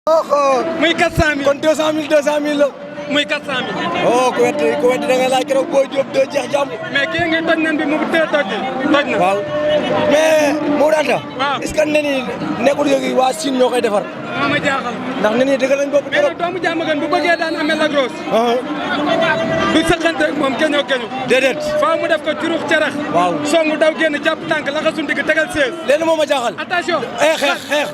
muy 400000 kon 200000 200000 la. muy 400000. oh ku weddi da nga laaj keroog booy Diop doo jeex jàmm. mais kii ngi toj nañ bi mu tee toj na. waaw mais Modou Anta. waaw est-ce que nen yi nekkul yooyu waa Chine ñoo koy defar. moo ma jaaxal. ndax nen yi dëgg lañ bopp. mais nag doomu Diamaguène bu bëggee daan amee la grosse. du sëqante ak moom keñoo keñu. déedéet. faaw mu def ko curux cerax. waaw songu daw génn jàpp tànk laxasu ndig tegal 16. léegi moo ma jaaxal. attention. xeex.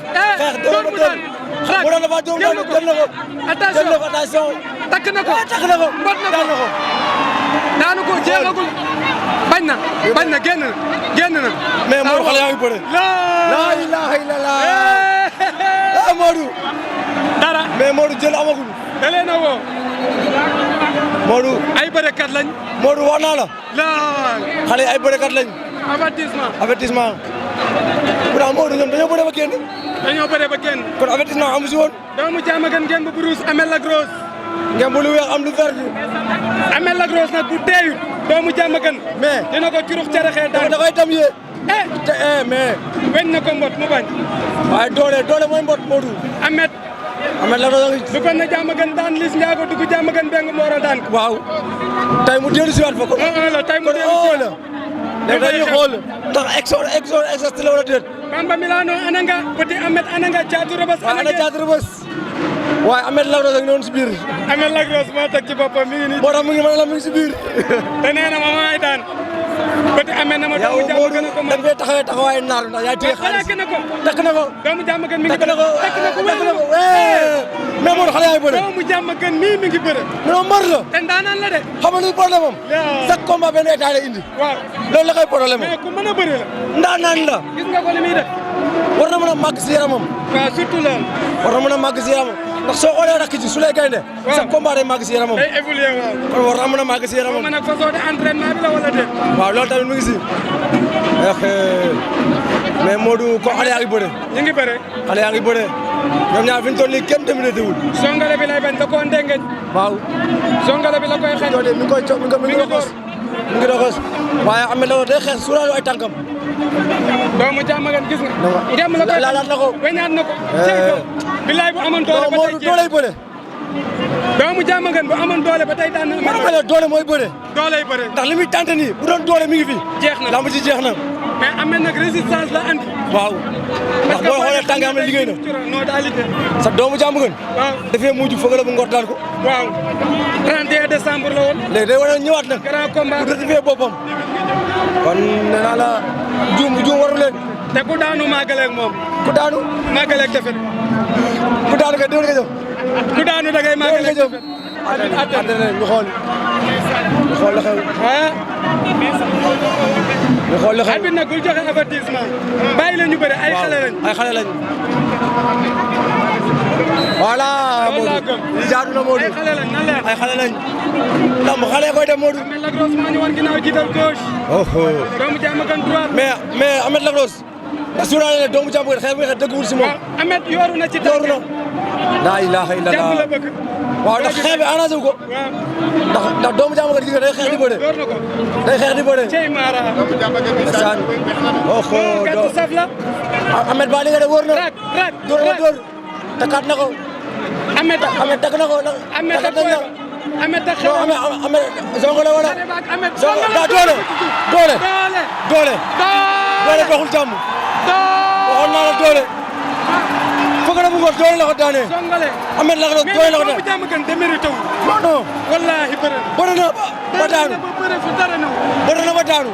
door mu daan. xalaat mu doon dafa doon jël na ko. attention jël na ko attention. takk na ko takk na ko. mbot na daan na ko ko. daanu ko jeexagul. bañ na génn na. mais Modou xale yaa ngi bëre. la ilaha illallah. ah Modou. dara mais Modou jël amagul. da leen a woo. Modou. ay bërekat lañ. Modou wax naa la. xale ay bërekat lañ. avertissement. pourtant Modou ñoom dañoo bëre ba génn. dañoo bëre ba génn. kon avertissement amu si woon. doomu Diamaguène ngeen bu brousse amel la grosse. ngeen bu lu weex am lu vert. amel la grosse nag bu teeyut doomu Diamaguène. mais dina ko curux caraxee daan. da koy tam yee. mais. weñ na ko mbot mu bañ. waaye doole mooy mbot Modou. Amet la doon. duggoon na Diamaguène daan Liss Ndiago dugg Diamaguène Mbengue Moro daan ko. waaw. tey mu dellu si waat fa ko. la tey mu dellu si waat la. léegi dañuy xool ndax exo la wala déet. Bamba Milano ananga Petit Amet ananga Caatu Rëbës ana Caatu Rëbës. waaye Amet la doon noonu si biir. Amet la grosse moo teg ci boppam mi ngi nii. moo tax mu ngi mën la mu ngi si biir. te nee na ma maay daan. Petit Amet na ma doomu Diamaguène ko moom. da nga fay taxawaayu naar ndax yaa téye xaalis. takk na ko. doomu Diamaguène mi ngi takk na ko wér mais Modou xale yaa ngi bëre. doomu Diamaguène mii mi ngi bëre. non mbar la. te ndaanaan la de. xam nga luy problème am. chaque combat benn état lay indi. waaw loolu la koy problème mais ku mën a bëre la. ndaanaan la. gis nga ko li muy def. war na mën a màgg si yaramam. waaw surtout loolu. war na mën a màgg si yaramam ndax soo xoolee rakk ji su lay gaynde. waaw chaque combat day màgg si yaramam. day évoluer waaw. kon war na mën a màgg si yaramam. man nag façon de entraînement bi la wala déet. waaw loolu tamit mu ngi si. mais Modou ko xale yaa ngi bëre. ñu ngi bëre. xale yaa ngi bëre. ñoom ñaar fi ñu toll nii kenn tamit wul. songale bi lay bañ da koo ndengeñ. waaw. songale bi la koy xañ. mi ngi koy co mi ngi doxos. mi ngi doxos waaye am na la day xeex suuraale ay tànkam. doomu Diamaguène gis nga. ngem la koy laalaat na ko. weñaat na ko. jël ko. bilaay bu amoon doole ba tey Modou dooley bëre. doomu Diamaguène bu amoon doole ba tey daan na. ma doole mooy bëre. dooley bëre. ndax li muy tànte nii bu doon doole mi ngi fi. jeex na lamb ci jeex na. mais am na nag résistance la andi. waaw. ndax boo xoolee tànk am na liggéey na. non daa liggéey. sa doomu Diamaguène. waaw dafay mujj foog la bu ngor daan ko. waaw 31 décembre la woon. léegi day wane ñëwaat nag. grand combat pour rectifier boppam. kon nee naa la juum waru leen. te ku daanu màggaleeg moom. ku daanu. màggaleeg defet. ku daanu kay déwén nga jëm. ku daanu da ngay màggaleeg defet. ñu xool. ñu xool la xew. ñu xool la xew. arbitre nag bul joxe avertissement. bàyyi la ñu bëri ay xale lañ. ay xale lañ. voilà Modou li jaadu na Modou. ay xale lañ na leer. ay xale lañ. lamb xale koy def Modou. Amet la grosse moo ñu war ginnaaw jiital gauche. doomu Diamaguène droite. mais Amet la grosse. ndax suuraale ne doomu Diamaguène xeex bi nga xam dëggul si moom. waaw Amet yooru na ci yooru na. laa ilaaha illallah jàmm la bëgg. waaw ndax xeex bi arrangé wu ko. waaw ndax doomu Diamaguène gis nga day xeex di bëre. door na ko. day xeex di bëre. Cey Mara. ndeysaan. gàtt saf la. Amet ba li nga def wóor na. rak door na door. takkaat na ko. Amet takk na ko. Amet ak takkaat na ko. Amet ak non Amet zongale wala. Amet doole. doole. doole doxul jàmm. waxoon naa la doole. foog na mu ngoon doole la ko daanee. songale. Amet la ko doole la ko daanee. mais doomu Diamaguène démérité wu. non. wallaahi bëri na ba daanu. bëri na ba daanu.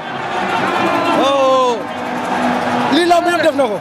oh lii laa mu yëpp def na ko.